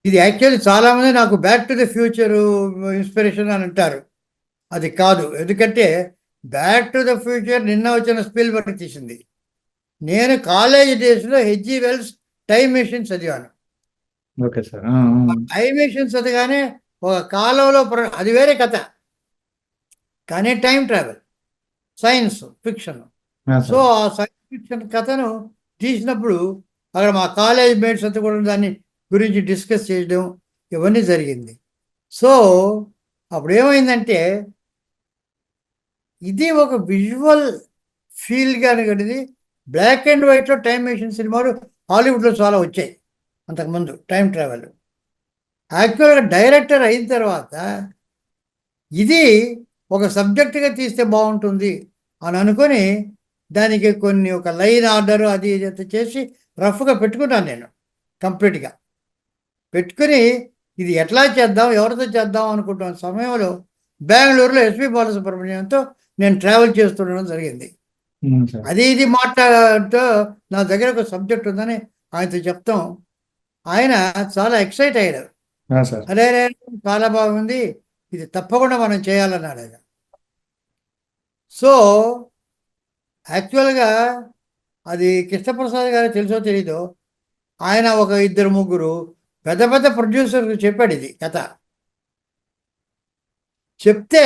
ఇది యాక్చువల్లీ చాలామంది నాకు back to the future inspiration అని అంటారు. అది కాదు. ఎందుకంటే బ్యాక్ టు ద ఫ్యూచర్ నిన్న వచ్చిన స్పీల్బర్గ్ తీసింది. నేను కాలేజ్ డేస్లో హెచ్జి వెల్స్ టైం మెషిన్ చదివాను. Okay sir. టైం మెషిన్ చదివానే ఒక కాలంలో అది వేరే కథ, కానీ time travel science fiction. So sir. ఆ సైన్స్ ఫిక్షన్ కథను తీసినప్పుడు అక్కడ మా కాలేజ్ మేట్స్ అంతా కూడా దాన్ని గురించి డిస్కస్ చేయడం ఇవన్నీ జరిగింది. సో అప్పుడు ఏమైందంటే ఇది ఒక విజువల్ ఫీల్ కనుకది. బ్లాక్ అండ్ వైట్లో టైం మెషిన్ సినిమాలు హాలీవుడ్లో చాలా వచ్చాయి అంతకుముందు టైం ట్రావెల్. యాక్చువల్గా డైరెక్టర్ అయిన తర్వాత ఇది ఒక సబ్జెక్టుగా తీస్తే బాగుంటుంది అని అనుకొని దానికి కొన్ని ఒక లైన్ ఆర్డర్ అది ఇది చేసి రఫ్గా పెట్టుకున్నాను నేను. కంప్లీట్గా పెట్టుకుని ఇది ఎట్లా చేద్దాం, ఎవరితో చేద్దాం అనుకుంటున్న సమయంలో బెంగళూరులో ఎస్పి బాలసుబ్రహ్మణ్యంతో నేను ట్రావెల్ చేస్తుండడం జరిగింది. అది ఇది మాట్లాడుతూ నా దగ్గర ఒక సబ్జెక్ట్ ఉందని ఆయనతో చెప్తాం. ఆయన చాలా ఎక్సైట్ అయ్యాడు. అరే చాలా బాగుంది, ఇది తప్పకుండా మనం చేయాలన్నాడు ఆయన. సో యాక్చువల్గా అది కృష్ణప్రసాద్ గారు తెలుసో తెలీదో, ఆయన ఒక ఇద్దరు ముగ్గురు పెద్ద పెద్ద ప్రొడ్యూసర్కి చెప్పాడు ఇది కథ. చెప్తే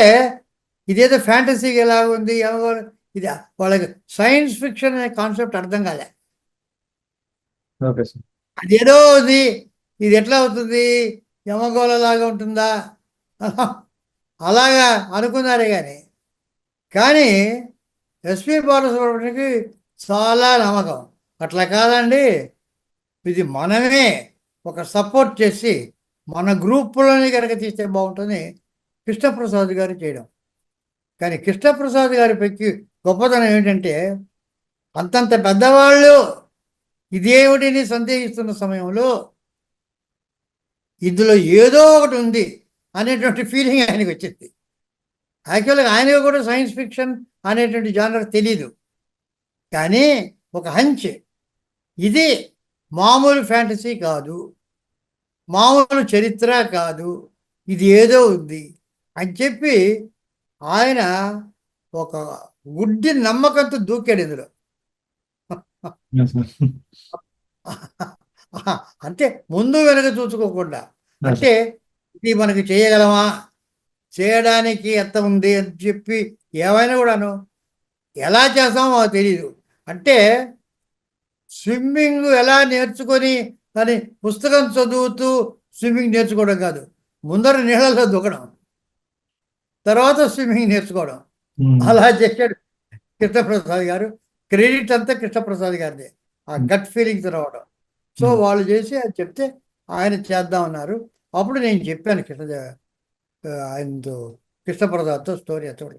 ఇదేదో ఫ్యాంటసీకి ఎలాగ ఉంది, ఇది వాళ్ళకి సైన్స్ ఫిక్షన్ అనే కాన్సెప్ట్ అర్థం కాలే. అదేదో ఉంది, ఇది ఎట్లా అవుతుంది, యమగోళలాగా ఉంటుందా అలాగా అనుకున్నారే కానీ ఎస్పి బాలసుబ్రహ్మణ్యంకి చాలా నమ్మకం. అట్లా కాదండి, ఇది మనమే ఒక సపోర్ట్ చేసి మన గ్రూపులోని కనుక తీస్తే బాగుంటుంది కృష్ణప్రసాద్ గారు చేయడం. కానీ కృష్ణప్రసాద్ గారి పెక్కి గొప్పతనం ఏంటంటే అంతంత పెద్దవాళ్ళు ఇదేమిటిని సందేహిస్తున్న సమయంలో ఇందులో ఏదో ఒకటి ఉంది అనేటువంటి ఫీలింగ్ ఆయనకు వచ్చింది. యాక్చువల్గా ఆయనకు కూడా సైన్స్ ఫిక్షన్ అనేటువంటి జానర్ తెలీదు, కానీ ఒక హంచ్, ఇది మామూలు ఫ్యాంటసీ కాదు, మామూలు చరిత్ర కాదు, ఇది ఏదో ఉంది అని చెప్పి ఆయన ఒక గుడ్డి నమ్మకంతో దూకాడు ఇందులో. అంటే ముందు వెనక చూసుకోకుండా, అంటే ఇది మనకి చేయగలమా, చేయడానికి ఎంత ఉంది అని చెప్పి ఏమైనా కూడాను ఎలా చేస్తామో మాకు తెలియదు. అంటే స్విమ్మింగ్ ఎలా నేర్చుకొని అని పుస్తకం చదువుతూ స్విమ్మింగ్ నేర్చుకోవడం కాదు, ముందర నీళ్ళలో దూకడం, తర్వాత స్విమ్మింగ్ నేర్చుకోవడం. అలా చేశాడు కృష్ణప్రసాద్ గారు. క్రెడిట్ అంతా కృష్ణప్రసాద్ గారిదే, ఆ గట్ ఫీలింగ్స్ రావడం. సో వాళ్ళు చేసి అది చెప్తే ఆయన చేద్దామన్నారు. అప్పుడు నేను చెప్పాను ఆయనతో, కృష్ణప్రసాద్తో స్టోరీ అతడు.